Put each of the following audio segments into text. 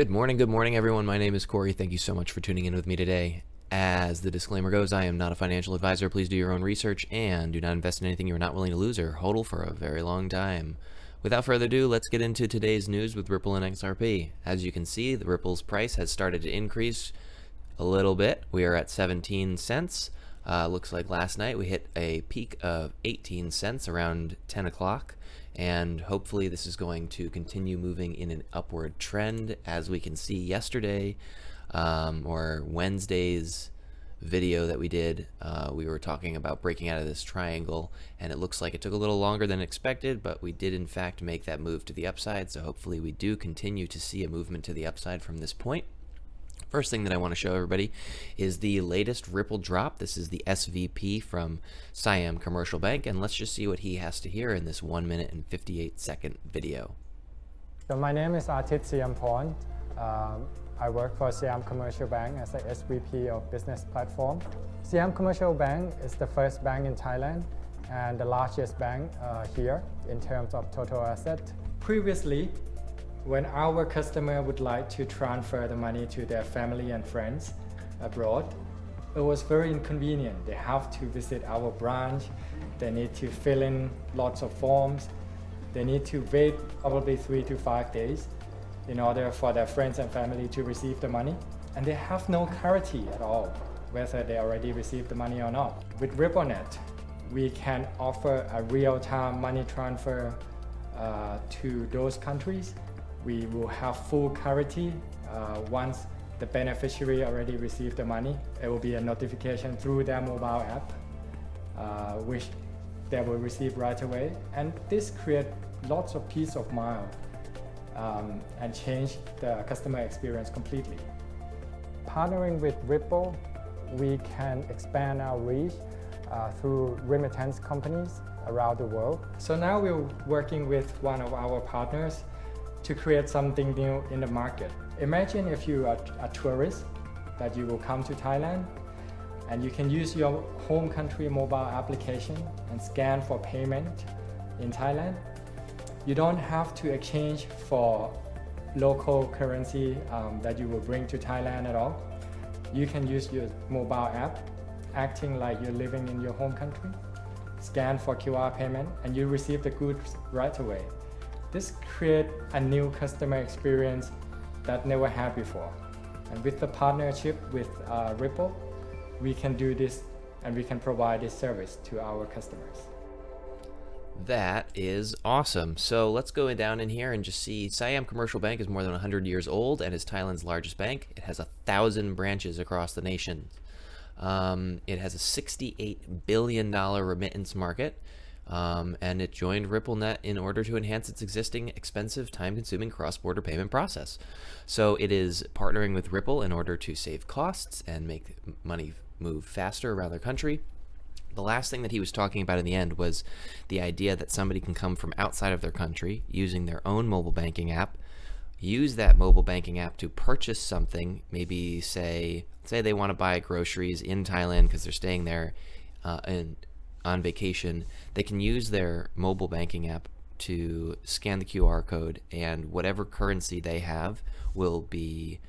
Good morning, everyone. My name is Corey. Thank you so much for tuning in with me today. As the disclaimer goes, I am not a financial advisor. Please do your own research and do not invest in anything you are not willing to lose or hodl for a very long time. Without further ado, let's get into today's news with Ripple and XRP. As you can see, the Ripple's price has started to increase a little bit. We are at 17 cents. Looks like last night we hit a peak of 18 cents around 10 o'clock. And hopefully this is going to continue moving in an upward trend. As we can see yesterday, or Wednesday's video that we did, we were talking about breaking out of this triangle, and it looks like it took a little longer than expected, but we did in fact make that move to the upside. So hopefully we do continue to see a movement to the upside from this point. First thing that I want to show everybody is the latest Ripple drop. This is the SVP from SIAM Commercial Bank, and let's just see what he has to hear in this 1 minute and 58-second video. So my name is Artit Siamporn. I work for SIAM Commercial Bank as the SVP of Business Platform. SIAM Commercial Bank is the first bank in Thailand and the largest bank here in terms of total asset. Previously, when our customer would like to transfer the money to their family and friends abroad, it was very inconvenient. They have to visit our branch, they need to fill in lots of forms, they need to wait probably 3 to 5 days in order for their friends and family to receive the money. And they have no clarity at all whether they already received the money or not. With RippleNet, we can offer a real-time money transfer to those countries. We will have full clarity once the beneficiary already received the money. It will be a notification through their mobile app, which they will receive right away. And this creates lots of peace of mind and change the customer experience completely. Partnering with Ripple, we can expand our reach through remittance companies around the world. So now we're working with one of our partners to create something new in the market. Imagine if you are a tourist that you will come to Thailand and you can use your home country mobile application and scan for payment in Thailand. You don't have to exchange for local currency that you will bring to Thailand at all. You can use your mobile app acting like you're living in your home country, scan for QR payment, and you receive the goods right away. This creates a new customer experience that never had before. And with the partnership with Ripple, we can do this and we can provide this service to our customers. That is awesome. So let's go down in here and just see SIAM Commercial Bank is more than 100 years old and is Thailand's largest bank. It has 1,000 branches across the nation. It has a $68 billion remittance market. And it joined RippleNet in order to enhance its existing expensive, time-consuming cross-border payment process. So it is partnering with Ripple in order to save costs and make money move faster around their country. The last thing that he was talking about in the end was the idea that somebody can come from outside of their country using their own mobile banking app, use that mobile banking app to purchase something, maybe say they want to buy groceries in Thailand because they're staying there on vacation. They can use their mobile banking app to scan the QR code, and whatever currency they have will be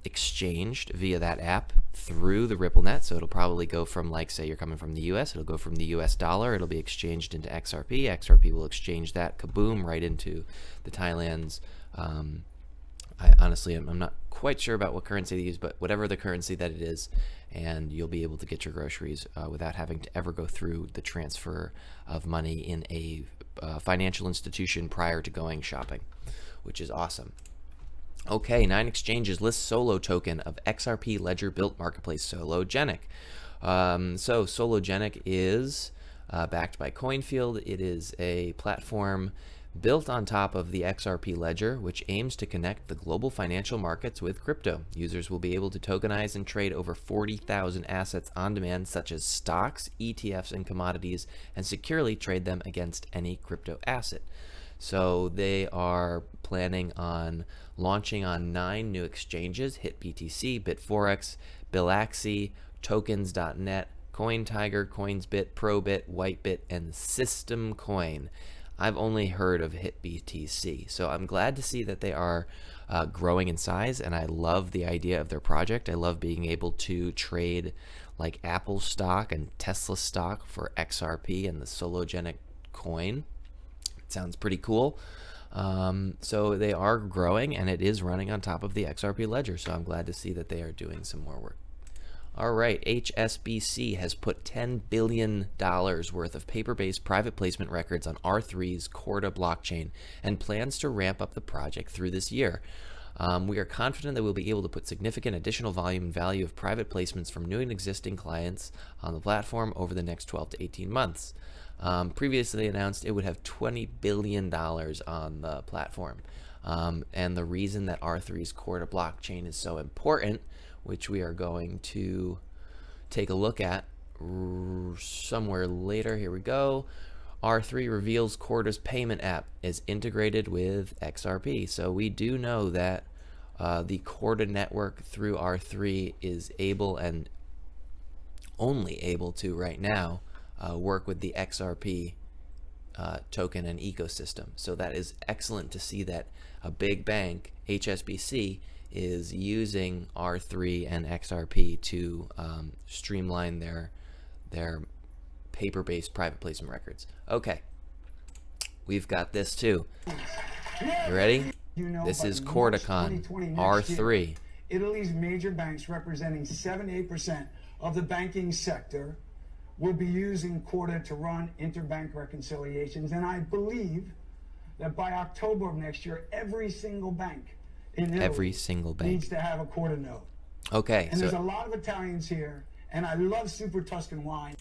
exchanged via that app through the RippleNet. So it'll probably go from, like, say you're coming from the US, it'll go from the US dollar, it'll be exchanged into XRP. XRP will exchange that, kaboom, right into the Thailand's I'm not quite sure about what currency they use, but whatever the currency that it is, and you'll be able to get your groceries without having to ever go through the transfer of money in a financial institution prior to going shopping, which is awesome. Okay, 9 exchanges list Solo token of XRP Ledger built marketplace Sologenic. So Sologenic is backed by Coinfield. It is a platform built on top of the XRP Ledger, which aims to connect the global financial markets with crypto. Users will be able to tokenize and trade over 40,000 assets on demand, such as stocks, ETFs, and commodities, and securely trade them against any crypto asset. So they are planning on launching on 9 new exchanges: HitBTC, BitForex, Bilaxy, Tokens.net, CoinTiger, CoinsBit, Probit, Whitebit, and System Coin. I've only heard of HitBTC, so I'm glad to see that they are growing in size, and I love the idea of their project. I love being able to trade like Apple stock and Tesla stock for XRP and the Sologenic coin. It sounds pretty cool. So they are growing, and it is running on top of the XRP ledger, so I'm glad to see that they are doing some more work. All right, HSBC has put $10 billion worth of paper-based private placement records on R3's Corda blockchain and plans to ramp up the project through this year. We are confident that we'll be able to put significant additional volume and value of private placements from new and existing clients on the platform over the next 12 to 18 months. Previously announced it would have $20 billion on the platform. And the reason that R3's Corda blockchain is so important, which we are going to take a look at somewhere later. Here we go. R3 reveals Corda's payment app is integrated with XRP. So we do know that the Corda network through R3 is able and only able to right now work with the XRP token and ecosystem. So that is excellent to see that a big bank, HSBC, is using R3 and XRP to streamline their paper-based private placement records. Okay, we've got this too. You ready? This is CordaCon R3. Italy's major banks, representing 78% of the banking sector, will be using Corda to run interbank reconciliations. And I believe that by October of next year, every single bank in Italy needs to have a Corda node. Okay. And there's a lot of Italians here, and I love Super Tuscan wine.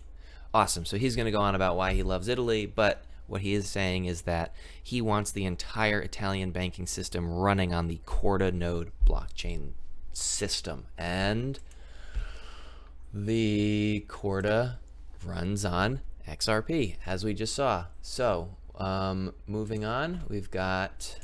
Awesome. So he's going to go on about why he loves Italy, but what he is saying is that he wants the entire Italian banking system running on the Corda node blockchain system. And the Corda runs on XRP, as we just saw. So moving on, we've got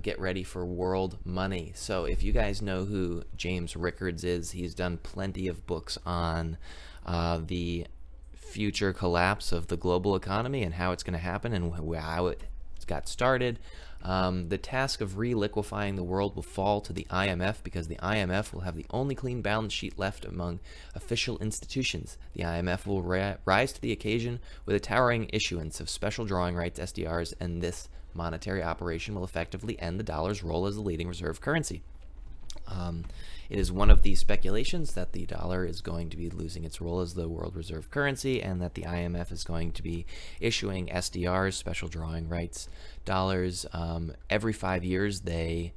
get ready for world money. So if you guys know who James Rickards is, he's done plenty of books on the future collapse of the global economy and how it's going to happen and how it got started. The task of reliquefying the world will fall to the IMF because the IMF will have the only clean balance sheet left among official institutions. The IMF will rise to the occasion with a towering issuance of special drawing rights, SDRs, and this monetary operation will effectively end the dollar's role as the leading reserve currency. It is one of the speculations that the dollar is going to be losing its role as the world reserve currency and that the IMF is going to be issuing SDRs, special drawing rights, dollars. Every 5 years they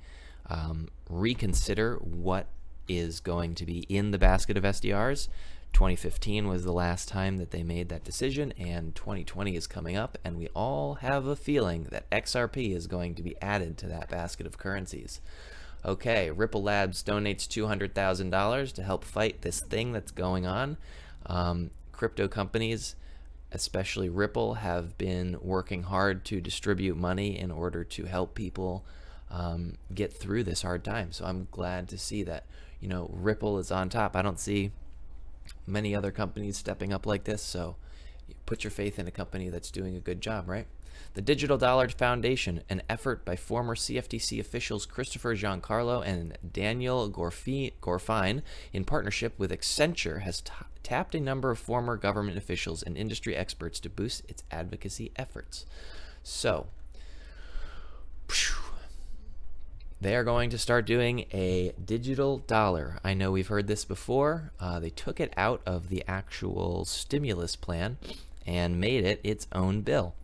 reconsider what is going to be in the basket of SDRs. 2015 was the last time that they made that decision, and 2020 is coming up, and we all have a feeling that XRP is going to be added to that basket of currencies. Okay, Ripple Labs donates $200,000 to help fight this thing that's going on. Crypto companies, especially Ripple, have been working hard to distribute money in order to help people get through this hard time. So I'm glad to see that, you know, Ripple is on top. I don't see many other companies stepping up like this, so put your faith in a company that's doing a good job, right? The Digital Dollar Foundation, an effort by former CFTC officials Christopher Giancarlo and Daniel Gorfine in partnership with Accenture, has tapped a number of former government officials and industry experts to boost its advocacy efforts. So, they are going to start doing a digital dollar. I know we've heard this before. They took it out of the actual stimulus plan and made it its own bill.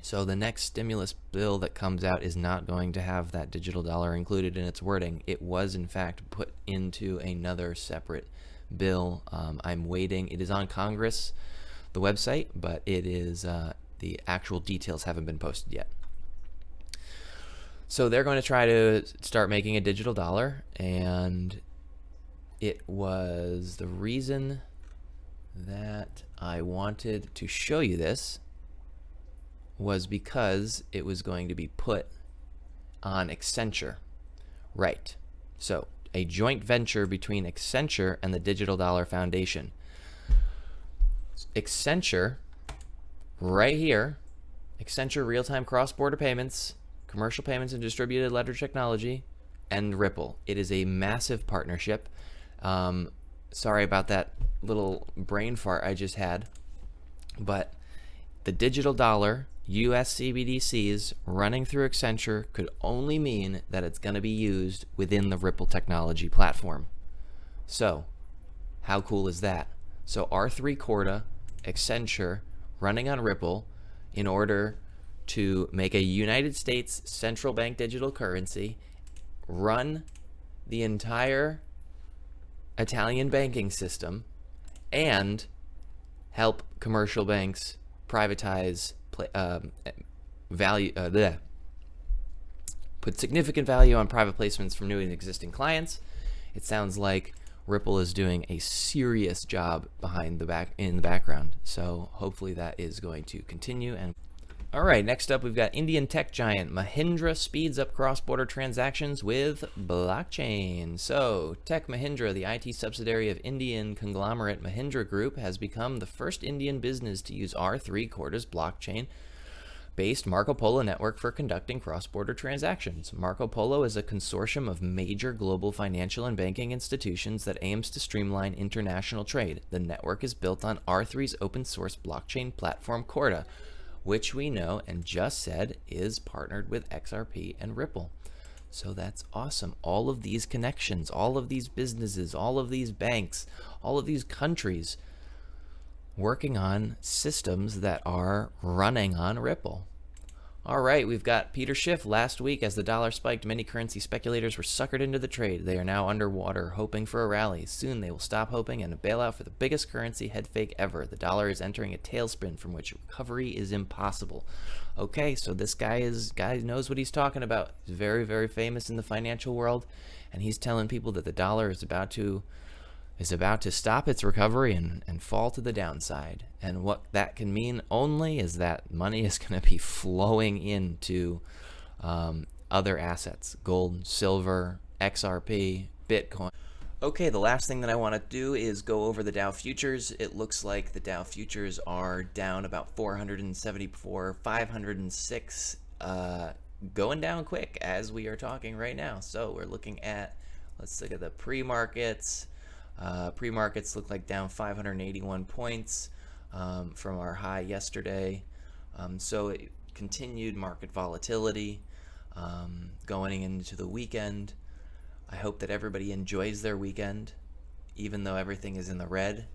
So the next stimulus bill that comes out is not going to have that digital dollar included in its wording. It was, in fact, put into another separate bill. I'm waiting. It is on Congress, the website, but it is the actual details haven't been posted yet. So they're going to try to start making a digital dollar, and it was the reason that I wanted to show you this was because it was going to be put on Accenture. Right. So a joint venture between Accenture and the Digital Dollar Foundation. Accenture, right here, Accenture real-time cross-border payments, commercial payments and distributed ledger technology, and Ripple. It is a massive partnership. Sorry about that little brain fart I just had, but the digital dollar, US CBDCs running through Accenture could only mean that it's going to be used within the Ripple technology platform. So how cool is that? So R3 Corda, Accenture, running on Ripple in order to make a United States central bank digital currency, run the entire Italian banking system, and help commercial banks privatize put significant value on private placements from new and existing clients. It sounds like Ripple is doing a serious job in the background. So hopefully that is going to continue. And all right, next up we've got Indian tech giant Mahindra speeds up cross-border transactions with blockchain. So Tech Mahindra, the IT subsidiary of Indian conglomerate Mahindra Group, has become the first Indian business to use R3 Corda's blockchain based Marco Polo network for conducting cross-border transactions. Marco Polo is a consortium of major global financial and banking institutions that aims to streamline international trade. The network is built on R3's open source blockchain platform Corda, which we know and just said is partnered with XRP and Ripple. So that's awesome. All of these connections, all of these businesses, all of these banks, all of these countries working on systems that are running on Ripple. All right, we've got Peter Schiff. Last week, as the dollar spiked, many currency speculators were suckered into the trade. They are now underwater, hoping for a rally. Soon they will stop hoping and a bailout for the biggest currency head fake ever. The dollar is entering a tailspin from which recovery is impossible. Okay, so this guy knows what he's talking about. He's very, very famous in the financial world, and he's telling people that the dollar is about to stop its recovery and fall to the downside. And what that can mean only is that money is going to be flowing into other assets: gold, silver, XRP, Bitcoin. Okay, the last thing that I want to do is go over the Dow futures. It looks like the Dow futures are down about 474, 506, going down quick as we are talking right now. So we're looking at, let's look at the pre-markets. Pre-markets look like down 581 points from our high yesterday. So it continued market volatility going into the weekend. I hope that everybody enjoys their weekend, even though everything is in the red.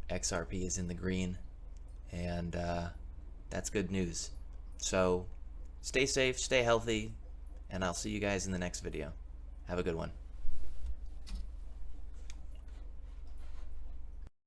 XRP is in the green, and that's good news. So stay safe, stay healthy, and I'll see you guys in the next video. Have a good one.